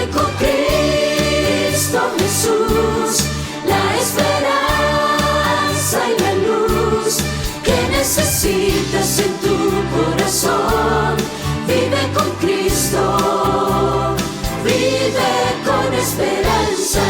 con Cristo Jesús, la esperanza y la luz que necesitas en tu corazón. Vive con Cristo, vive con esperanza.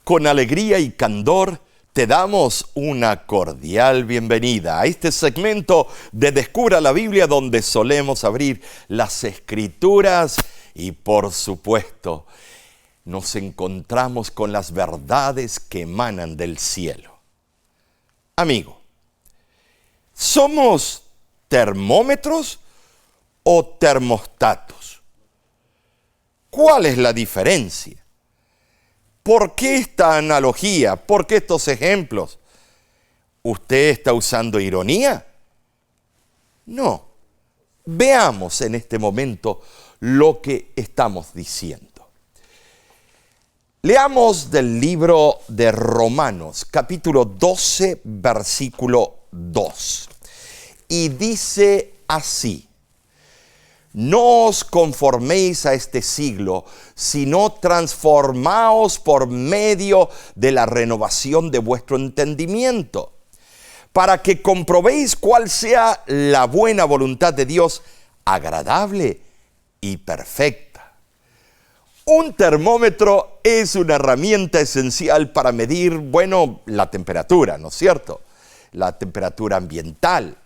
Con alegría y candor te damos una cordial bienvenida a este segmento de Descubra la Biblia, donde solemos abrir las Escrituras y, por supuesto, nos encontramos con las verdades que emanan del cielo. Amigo, ¿somos termómetros o termostatos? ¿Cuál es la diferencia? ¿Por qué esta analogía? ¿Por qué estos ejemplos? ¿Usted está usando ironía? No. Veamos en este momento lo que estamos diciendo. Leamos del libro de Romanos, capítulo 12, versículo 2. Y dice así: no os conforméis a este siglo, sino transformaos por medio de la renovación de vuestro entendimiento, para que comprobéis cuál sea la buena voluntad de Dios, agradable y perfecta. Un termómetro es una herramienta esencial para medir, la temperatura, ¿no es cierto? La temperatura ambiental.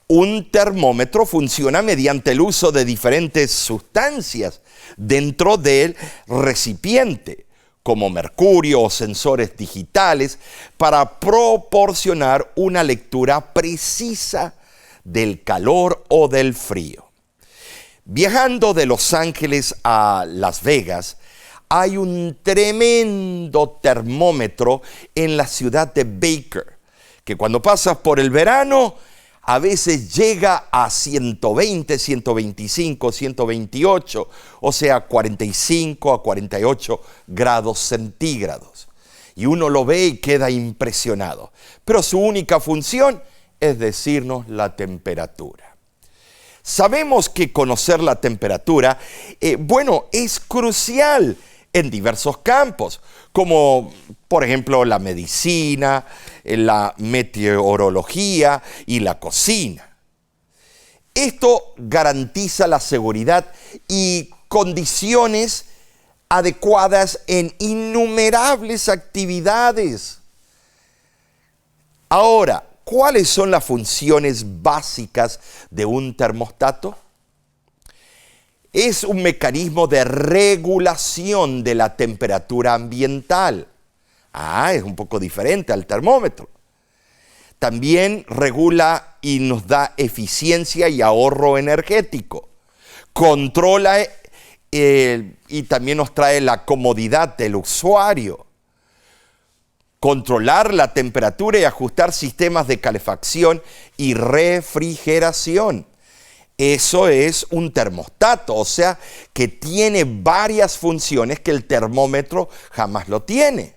Un termómetro funciona mediante el uso de diferentes sustancias dentro del recipiente, como mercurio o sensores digitales, para proporcionar una lectura precisa del calor o del frío. Viajando de Los Ángeles a Las Vegas, hay un tremendo termómetro en la ciudad de Baker, que cuando pasas por el verano, a veces llega a 120, 125, 128, o sea, 45 a 48 grados centígrados. Y uno lo ve y queda impresionado. Pero su única función es decirnos la temperatura. Sabemos que conocer la temperatura, es crucial en diversos campos, como por ejemplo la medicina, la meteorología y la cocina. Esto garantiza la seguridad y condiciones adecuadas en innumerables actividades. Ahora, ¿cuáles son las funciones básicas de un termostato? Es un mecanismo de regulación de la temperatura ambiental. Es un poco diferente al termómetro. También regula y nos da eficiencia y ahorro energético. Controla y también nos trae la comodidad del usuario. Controlar la temperatura y ajustar sistemas de calefacción y refrigeración. Eso es un termostato, o sea, que tiene varias funciones que el termómetro jamás lo tiene.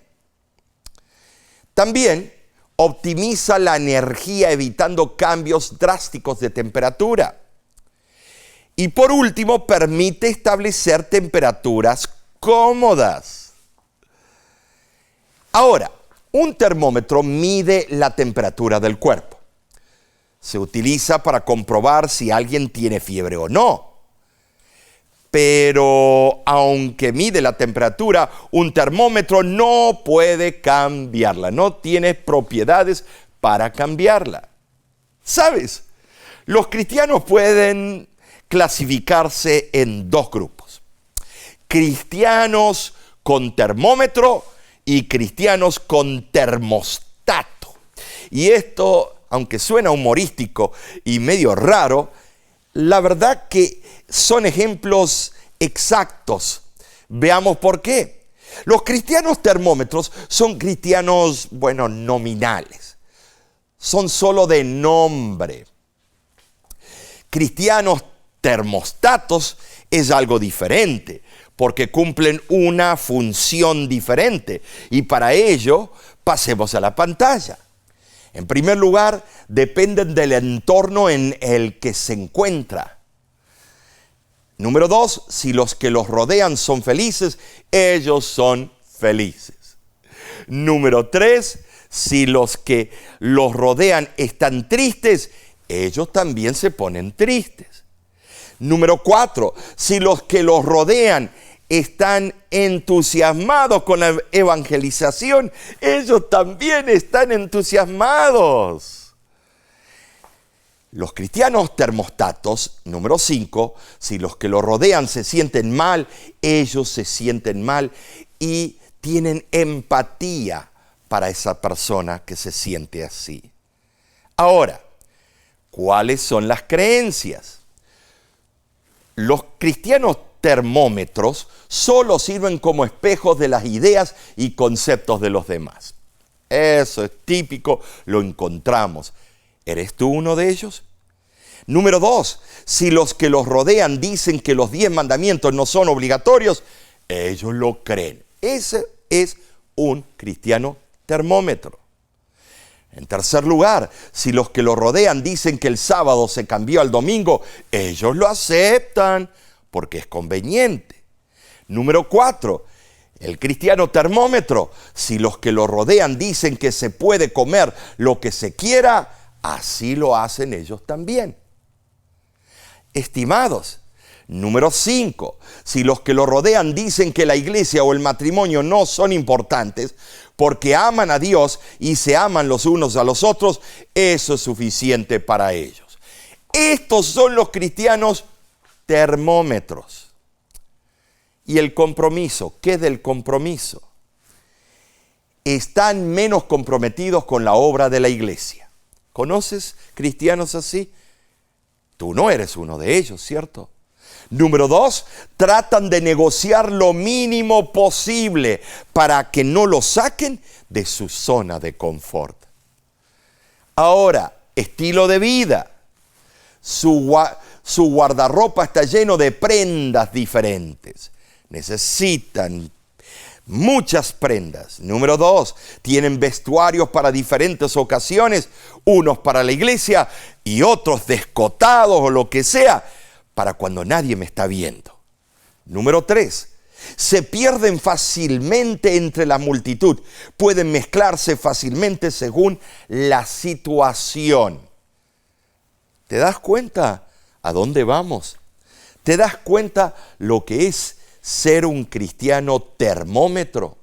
También optimiza la energía evitando cambios drásticos de temperatura. Y por último, permite establecer temperaturas cómodas. Ahora, un termómetro mide la temperatura del cuerpo. Se utiliza para comprobar si alguien tiene fiebre o no. Pero aunque mide la temperatura, un termómetro no puede cambiarla, no tiene propiedades para cambiarla. ¿Sabes? Los cristianos pueden clasificarse en dos grupos: cristianos con termómetro y cristianos con termostato. Y esto, aunque suena humorístico y medio raro, la verdad que son ejemplos exactos. Veamos por qué. Los cristianos termómetros son cristianos, nominales. Son solo de nombre. Cristianos termostatos es algo diferente, porque cumplen una función diferente. Y para ello, pasemos a la pantalla. En primer lugar, dependen del entorno en el que se encuentra. Número 2, si los que los rodean son felices, ellos son felices. Número 3, si los que los rodean están tristes, ellos también se ponen tristes. Número 4, si los que los rodean están entusiasmados con la evangelización, ellos también están entusiasmados. Los cristianos termostatos, número 5, si los que los rodean se sienten mal, ellos se sienten mal y tienen empatía para esa persona que se siente así. Ahora, ¿cuáles son las creencias? Los cristianos termómetros solo sirven como espejos de las ideas y conceptos de los demás. Eso es típico, lo encontramos. ¿Eres tú uno de ellos? Número 2, si los que los rodean dicen que los 10 mandamientos no son obligatorios, ellos lo creen. Ese es un cristiano termómetro. En tercer lugar, si los que los rodean dicen que el sábado se cambió al domingo, ellos lo aceptan porque es conveniente. Número 4, el cristiano termómetro, si los que lo rodean dicen que se puede comer lo que se quiera, así lo hacen ellos también. Estimados, número 5, si los que lo rodean dicen que la iglesia o el matrimonio no son importantes porque aman a Dios y se aman los unos a los otros, eso es suficiente para ellos. Estos son los cristianos termómetros. Y el compromiso, ¿qué del compromiso? Están menos comprometidos con la obra de la iglesia. ¿Conoces cristianos así? Tú no eres uno de ellos, ¿cierto? Número 2, tratan de negociar lo mínimo posible para que no lo saquen de su zona de confort. Ahora, estilo de vida. Su guardarropa está lleno de prendas diferentes. Necesitan muchas prendas. Número 2, tienen vestuarios para diferentes ocasiones, unos para la iglesia y otros descotados o lo que sea, para cuando nadie me está viendo. Número 3, se pierden fácilmente entre la multitud, pueden mezclarse fácilmente según la situación. ¿Te das cuenta a dónde vamos? ¿Te das cuenta lo que es ser un cristiano termómetro?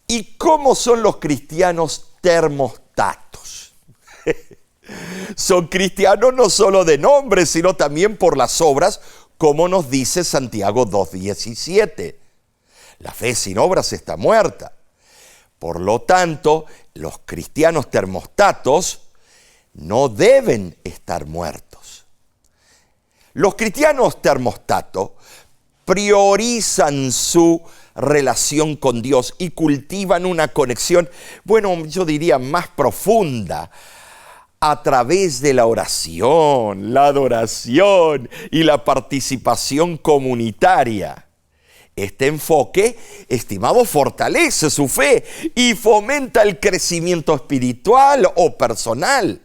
¿Y cómo son los cristianos termostatos? Son cristianos no solo de nombre, sino también por las obras, como nos dice Santiago 2:17. La fe sin obras está muerta. Por lo tanto, los cristianos termostatos no deben estar muertos. Los cristianos termostatos priorizan su relación con Dios y cultivan una conexión, bueno, yo diría más profunda, a través de la oración, la adoración y la participación comunitaria. Este enfoque, estimado, fortalece su fe y fomenta el crecimiento espiritual o personal.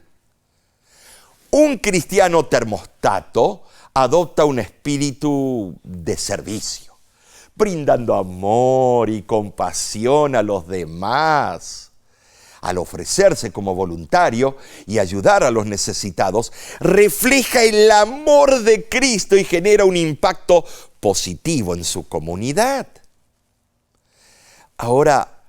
Un cristiano termostato adopta un espíritu de servicio, brindando amor y compasión a los demás. Al ofrecerse como voluntario y ayudar a los necesitados, refleja el amor de Cristo y genera un impacto positivo en su comunidad. Ahora,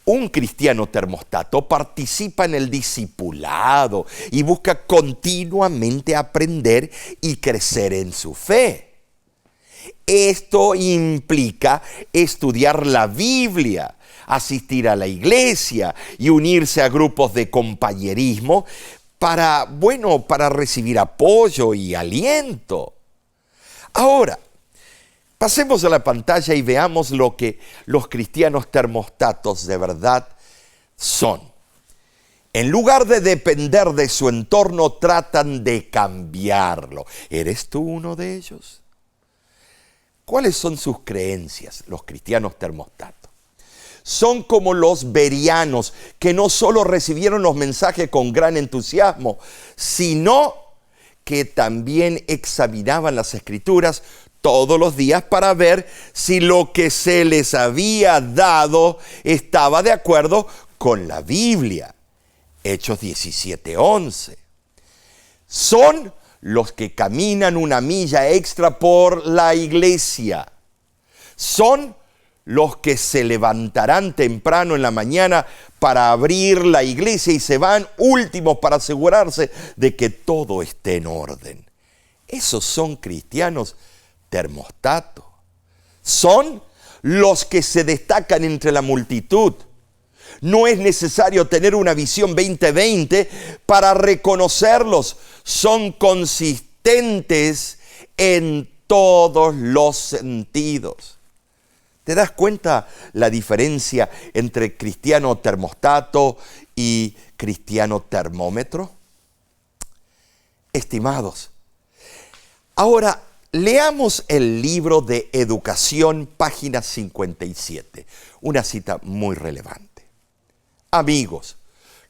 un cristiano termostato participa en el discipulado y busca continuamente aprender y crecer en su fe. Esto implica estudiar la Biblia, asistir a la iglesia y unirse a grupos de compañerismo para recibir apoyo y aliento. Ahora, pasemos a la pantalla y veamos lo que los cristianos termostatos de verdad son. En lugar de depender de su entorno, tratan de cambiarlo. ¿Eres tú uno de ellos? ¿Cuáles son sus creencias, los cristianos termostatos? son como los bereanos, que no solo recibieron los mensajes con gran entusiasmo, sino que también examinaban las Escrituras todos los días para ver si lo que se les había dado estaba de acuerdo con la Biblia. Hechos 17:11. Son los que caminan una milla extra por la iglesia. Son los que se levantarán temprano en la mañana para abrir la iglesia y se van últimos para asegurarse de que todo esté en orden. Esos son cristianos termostato. Son los que se destacan entre la multitud. No es necesario tener una visión 2020 para reconocerlos. Son consistentes en todos los sentidos. ¿Te das cuenta la diferencia entre cristiano termostato y cristiano termómetro? Estimados, ahora leamos el libro de Educación, página 57, una cita muy relevante. Amigos,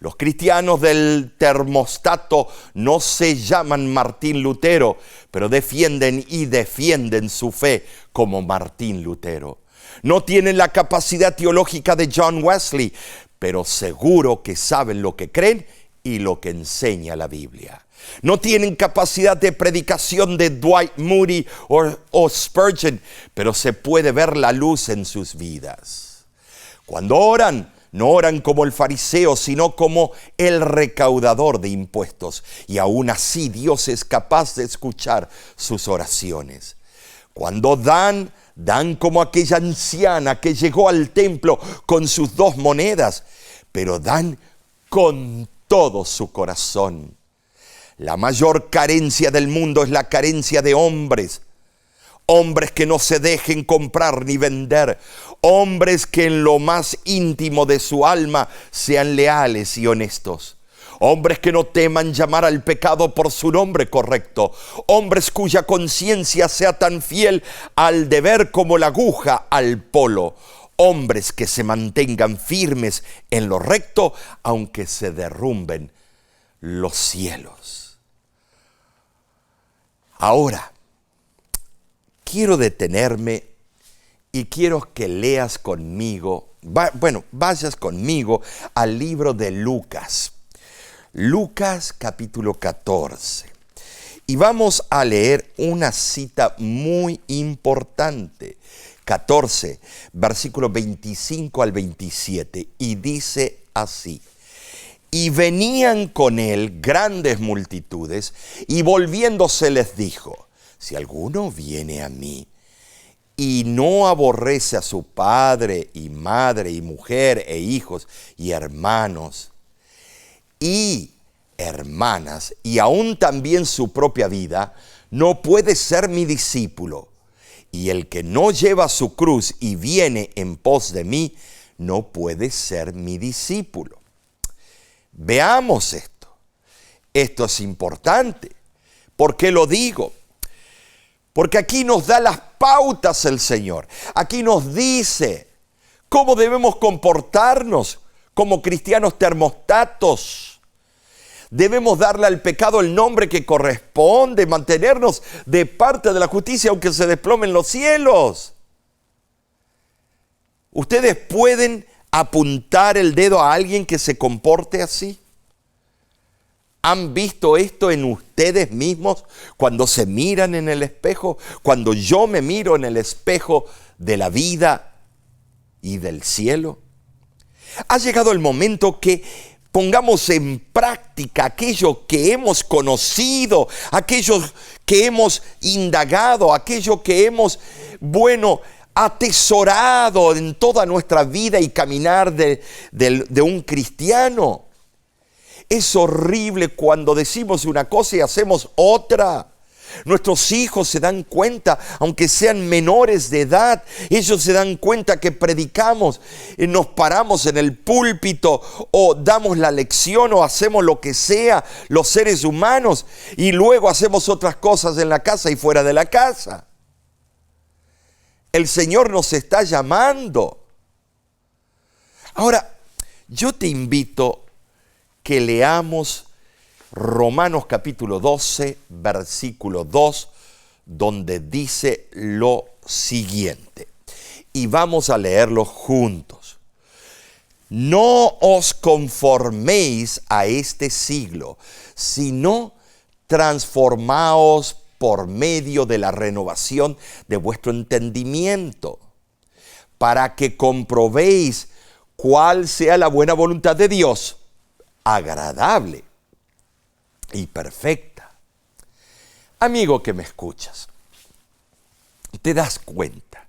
los cristianos del termostato no se llaman Martín Lutero, pero defienden su fe como Martín Lutero. No tienen la capacidad teológica de John Wesley, pero seguro que saben lo que creen y lo que enseña la Biblia. No tienen capacidad de predicación de Dwight Moody o Spurgeon, pero se puede ver la luz en sus vidas. Cuando oran, no oran como el fariseo, sino como el recaudador de impuestos. Y aún así Dios es capaz de escuchar sus oraciones. Cuando dan como aquella anciana que llegó al templo con sus 2 monedas, pero dan con todo su corazón. La mayor carencia del mundo es la carencia de hombres. Hombres que no se dejen comprar ni vender. Hombres que en lo más íntimo de su alma sean leales y honestos. Hombres que no teman llamar al pecado por su nombre correcto. Hombres cuya conciencia sea tan fiel al deber como la aguja al polo. Hombres que se mantengan firmes en lo recto, aunque se derrumben los cielos. Ahora, quiero detenerme y quiero que leas conmigo, vayas conmigo al libro de Lucas. Lucas capítulo 14. Y vamos a leer una cita muy importante. 14, versículos 25 al 27. Y dice así: Y venían con él grandes multitudes, y volviéndose les dijo: Si alguno viene a mí, y no aborrece a su padre y madre y mujer e hijos y hermanos y hermanas, y aún también su propia vida, no puede ser mi discípulo. Y el que no lleva su cruz y viene en pos de mí, no puede ser mi discípulo. Veamos esto. Esto es importante. ¿Por qué lo digo? Porque aquí nos da las pautas el Señor. Aquí nos dice cómo debemos comportarnos como cristianos termostatos. Debemos darle al pecado el nombre que corresponde, mantenernos de parte de la justicia aunque se desplomen los cielos. ¿Ustedes pueden apuntar el dedo a alguien que se comporte así? ¿Han visto esto en ustedes mismos cuando se miran en el espejo? Cuando yo me miro en el espejo de la vida y del cielo. Ha llegado el momento que pongamos en práctica aquello que hemos conocido, aquello que hemos indagado, aquello que hemos, atesorado en toda nuestra vida y caminar de un cristiano. Es horrible cuando decimos una cosa y hacemos otra. Nuestros hijos se dan cuenta, aunque sean menores de edad, ellos se dan cuenta que predicamos, nos paramos en el púlpito o damos la lección o hacemos lo que sea, los seres humanos, y luego hacemos otras cosas en la casa y fuera de la casa. El Señor nos está llamando Ahora, yo te invito que leamos Romanos capítulo 12, versículo 2, donde dice lo siguiente. Y vamos a leerlo juntos. No os conforméis a este siglo, sino transformaos por medio de la renovación de vuestro entendimiento, para que comprobéis cuál sea la buena voluntad de Dios, agradable y perfecta. Amigo que me escuchas, ¿te das cuenta?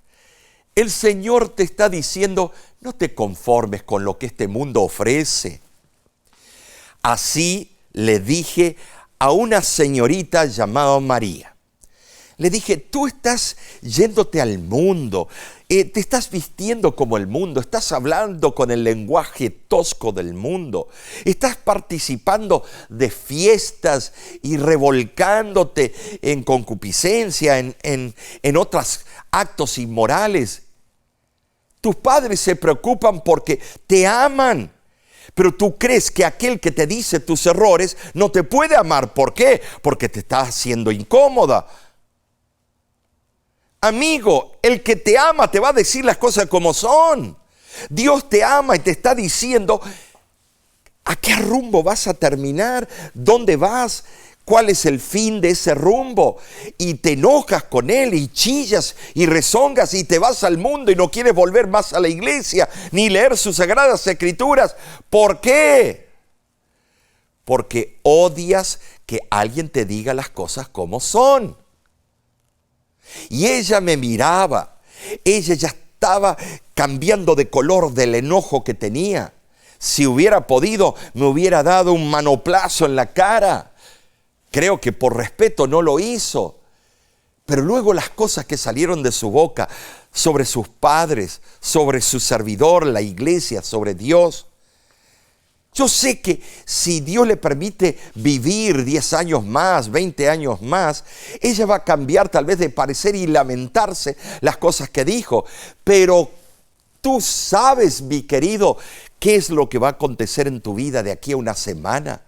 El Señor te está diciendo, no te conformes con lo que este mundo ofrece. Así le dije a una señorita llamada María. Le dije, tú estás yéndote al mundo, te estás vistiendo como el mundo, estás hablando con el lenguaje tosco del mundo, estás participando de fiestas y revolcándote en concupiscencia, en otros actos inmorales. Tus padres se preocupan porque te aman, pero tú crees que aquel que te dice tus errores no te puede amar. ¿Por qué? Porque te está haciendo incómoda. Amigo, el que te ama te va a decir las cosas como son. Dios te ama y te está diciendo a qué rumbo vas a terminar, dónde vas, cuál es el fin de ese rumbo. Y te enojas con Él y chillas y rezongas y te vas al mundo y no quieres volver más a la iglesia ni leer sus sagradas escrituras. ¿Por qué? Porque odias que alguien te diga las cosas como son. Y ella me miraba, ella ya estaba cambiando de color del enojo que tenía. Si hubiera podido, me hubiera dado un manoplazo en la cara. Creo que por respeto no lo hizo. Pero luego las cosas que salieron de su boca sobre sus padres, sobre su servidor, la iglesia, sobre Dios. Yo sé que si Dios le permite vivir 10 años más, 20 años más, ella va a cambiar tal vez de parecer y lamentarse las cosas que dijo. Pero tú sabes, mi querido, qué es lo que va a acontecer en tu vida de aquí a una semana,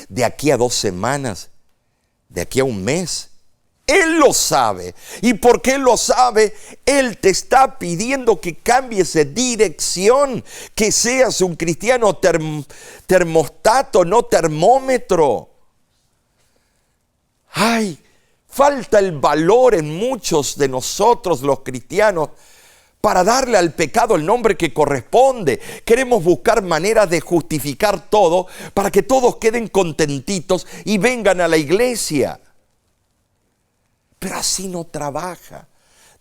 de aquí a 2 semanas, de aquí a un mes. Él lo sabe. Y porque Él lo sabe, Él te está pidiendo que cambies de dirección, que seas un cristiano termostato, no termómetro. Ay, falta el valor en muchos de nosotros los cristianos para darle al pecado el nombre que corresponde. Queremos buscar maneras de justificar todo para que todos queden contentitos y vengan a la iglesia. Pero así no trabaja.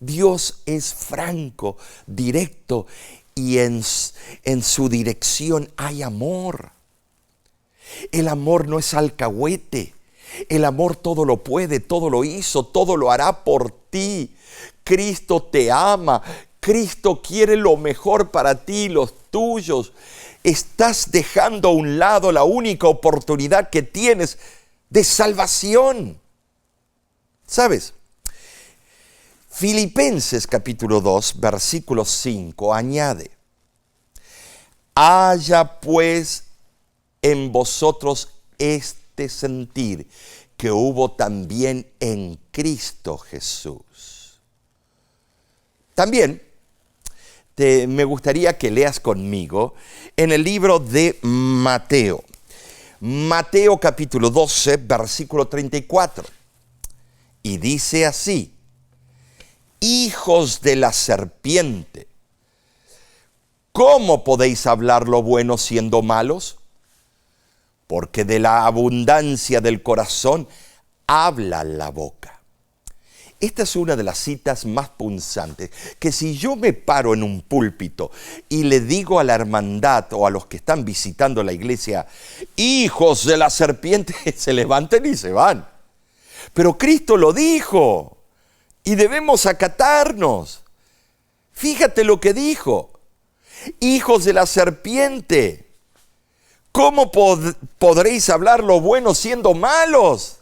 Dios es franco, directo, y en su dirección hay amor. El amor no es alcahuete. El amor todo lo puede, todo lo hizo, todo lo hará por ti. Cristo te ama. Cristo quiere lo mejor para ti, los tuyos. Estás dejando a un lado la única oportunidad que tienes de salvación. ¿Sabes? Filipenses capítulo 2, versículo 5 añade: haya pues en vosotros este sentir que hubo también en Cristo Jesús. También me gustaría que leas conmigo en el libro de Mateo. Mateo capítulo 12, versículo 34. Y dice así: hijos de la serpiente, ¿cómo podéis hablar lo bueno siendo malos? Porque de la abundancia del corazón habla la boca. Esta es una de las citas más punzantes, que si yo me paro en un púlpito y le digo a la hermandad o a los que están visitando la iglesia, hijos de la serpiente, se levantan y se van. Pero Cristo lo dijo y debemos acatarnos. Fíjate lo que dijo: hijos de la serpiente, ¿cómo podréis hablar lo bueno siendo malos?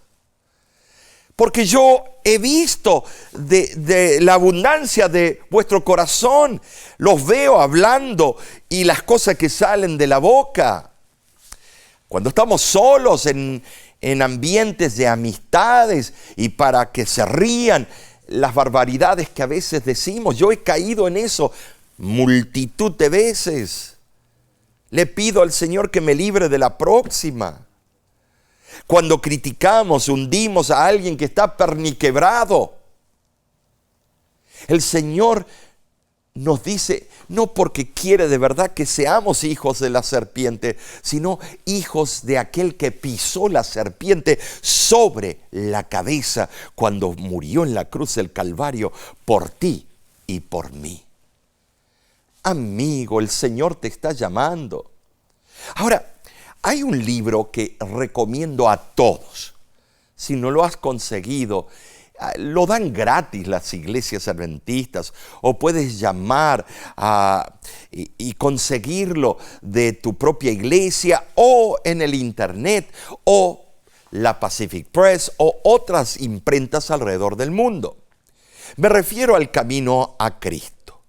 Porque yo he visto de la abundancia de vuestro corazón. Los veo hablando y las cosas que salen de la boca. Cuando estamos solos en ambientes de amistades y para que se rían, las barbaridades que a veces decimos. Yo he caído en eso multitud de veces. Le pido al Señor que me libre de la próxima. Cuando criticamos, hundimos a alguien que está perniquebrado. El Señor nos dice, no porque quiere de verdad que seamos hijos de la serpiente, sino hijos de aquel que pisó la serpiente sobre la cabeza cuando murió en la cruz del Calvario por ti y por mí. Amigo, el Señor te está llamando. Ahora, hay un libro que recomiendo a todos. Si no lo has conseguido, lo dan gratis las iglesias adventistas, o puedes llamar y conseguirlo de tu propia iglesia, o en el internet, o la Pacific Press, o otras imprentas alrededor del mundo. Me refiero al Camino a Cristo,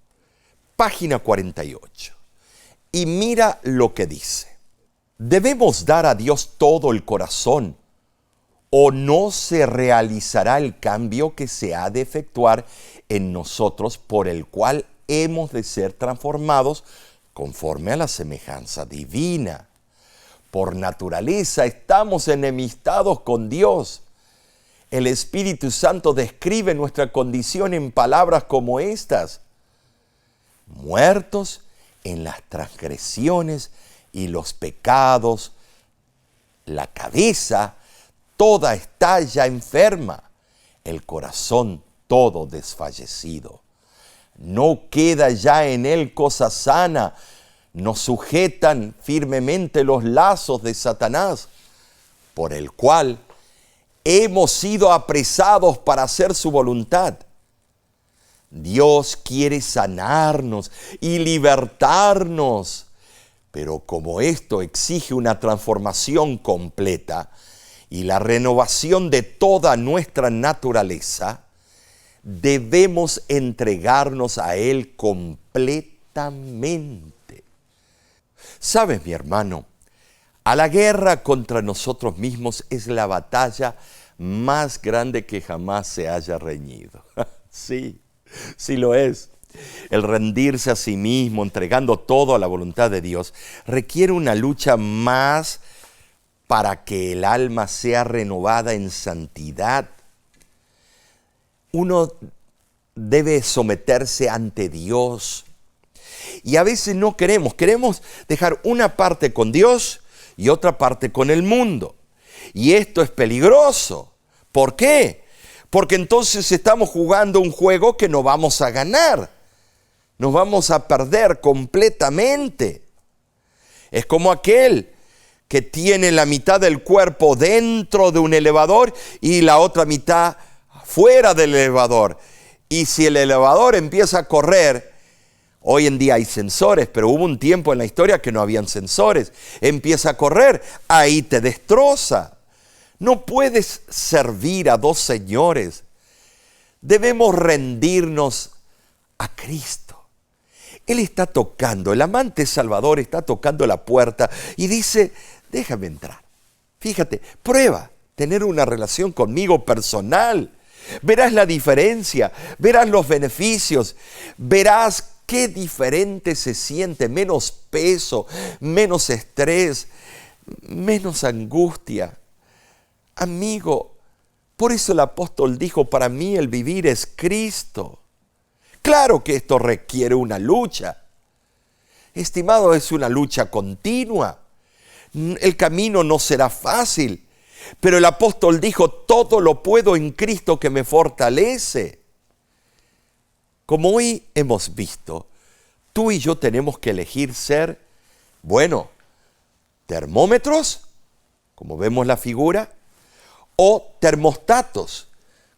página 48. Y mira lo que dice. Debemos dar a Dios todo el corazón, o no se realizará el cambio que se ha de efectuar en nosotros, por el cual hemos de ser transformados conforme a la semejanza divina. Por naturaleza estamos enemistados con Dios. El Espíritu Santo describe nuestra condición en palabras como estas: muertos en las transgresiones y los pecados, la cabeza toda está ya enferma, el corazón todo desfallecido. No queda ya en él cosa sana, nos sujetan firmemente los lazos de Satanás, por el cual hemos sido apresados para hacer su voluntad. Dios quiere sanarnos y libertarnos, pero como esto exige una transformación completa y la renovación de toda nuestra naturaleza, debemos entregarnos a Él completamente. ¿Sabes, mi hermano? A la guerra contra nosotros mismos es la batalla más grande que jamás se haya reñido. Sí, sí lo es. El rendirse a sí mismo, entregando todo a la voluntad de Dios, requiere una lucha más para que el alma sea renovada en santidad. Uno debe someterse ante Dios. Y a veces no queremos dejar una parte con Dios y otra parte con el mundo. Y esto es peligroso. ¿Por qué? Porque entonces estamos jugando un juego que no vamos a ganar. Nos vamos a perder completamente. Es como aquel que tiene la mitad del cuerpo dentro de un elevador y la otra mitad fuera del elevador. Y si el elevador empieza a correr, hoy en día hay sensores, pero hubo un tiempo en la historia que no habían sensores. Empieza a correr, ahí te destroza. No puedes servir a dos señores. Debemos rendirnos a Cristo. Él está tocando, el amante Salvador está tocando la puerta y dice, déjame entrar. Fíjate, prueba tener una relación conmigo personal. Verás la diferencia, verás los beneficios, verás qué diferente se siente, menos peso, menos estrés, menos angustia. Amigo, por eso el apóstol dijo, para mí el vivir es Cristo. Claro que esto requiere una lucha. Estimado, es una lucha continua. El camino no será fácil, pero el apóstol dijo, todo lo puedo en Cristo que me fortalece. Como hoy hemos visto, tú y yo tenemos que elegir ser, termómetros, como vemos la figura, o termostatos,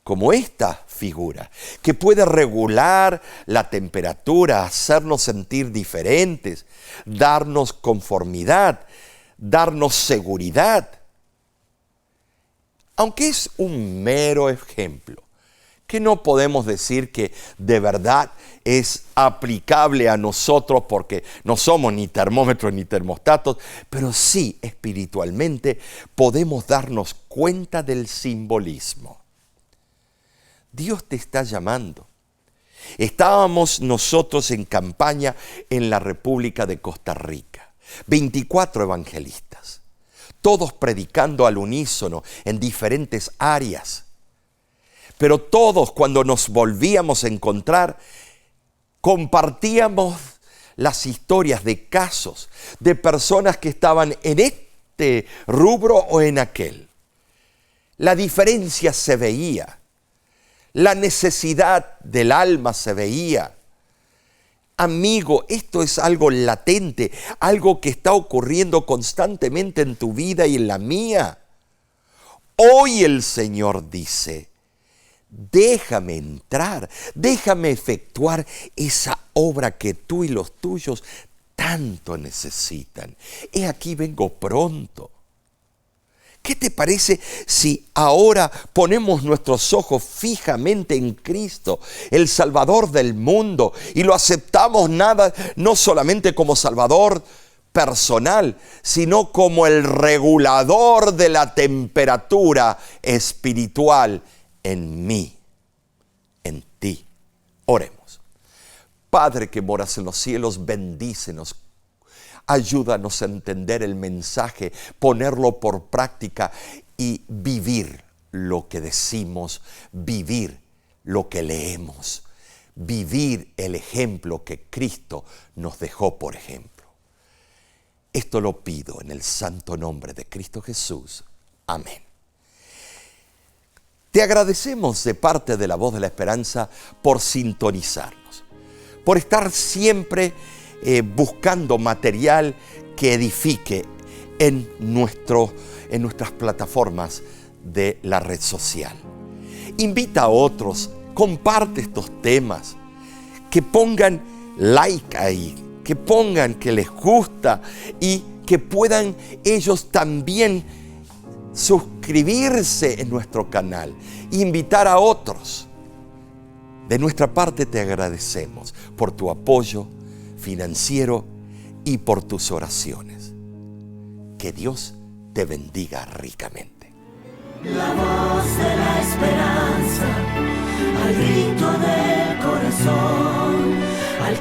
como esta figura, que puede regular la temperatura, hacernos sentir diferentes, darnos conformidad, darnos seguridad. aunque es un mero ejemplo, que no podemos decir que de verdad es aplicable a nosotros porque no somos ni termómetros ni termostatos, pero sí espiritualmente podemos darnos cuenta del simbolismo. Dios te está llamando. Estábamos nosotros en campaña en la República de Costa Rica, 24 evangelistas, todos predicando al unísono en diferentes áreas. Pero todos, cuando nos volvíamos a encontrar, compartíamos las historias de casos de personas que estaban en este rubro o en aquel. La diferencia se veía, la necesidad del alma se veía. Amigo, esto es algo latente, algo que está ocurriendo constantemente en tu vida y en la mía. Hoy el Señor dice: déjame entrar, déjame efectuar esa obra que tú y los tuyos tanto necesitan. He aquí vengo pronto. ¿Qué te parece si ahora ponemos nuestros ojos fijamente en Cristo, el Salvador del mundo, y lo aceptamos no solamente como Salvador personal, sino como el regulador de la temperatura espiritual en mí, en ti? Oremos. Padre que moras en los cielos, bendícenos. Ayúdanos a entender el mensaje, ponerlo por práctica y vivir lo que decimos, vivir lo que leemos, vivir el ejemplo que Cristo nos dejó por ejemplo. Esto lo pido en el santo nombre de Cristo Jesús. Amén. Te agradecemos de parte de la Voz de la Esperanza por sintonizarnos, por estar siempre buscando material que edifique en nuestras plataformas de la red social. Invita a otros, comparte estos temas, que pongan like ahí, que pongan que les gusta y que puedan ellos también suscribirse en nuestro canal, invitar a otros. De nuestra parte te agradecemos por tu apoyo financiero y por tus oraciones. Que Dios te bendiga ricamente. La voz de la esperanza, al grito del corazón, al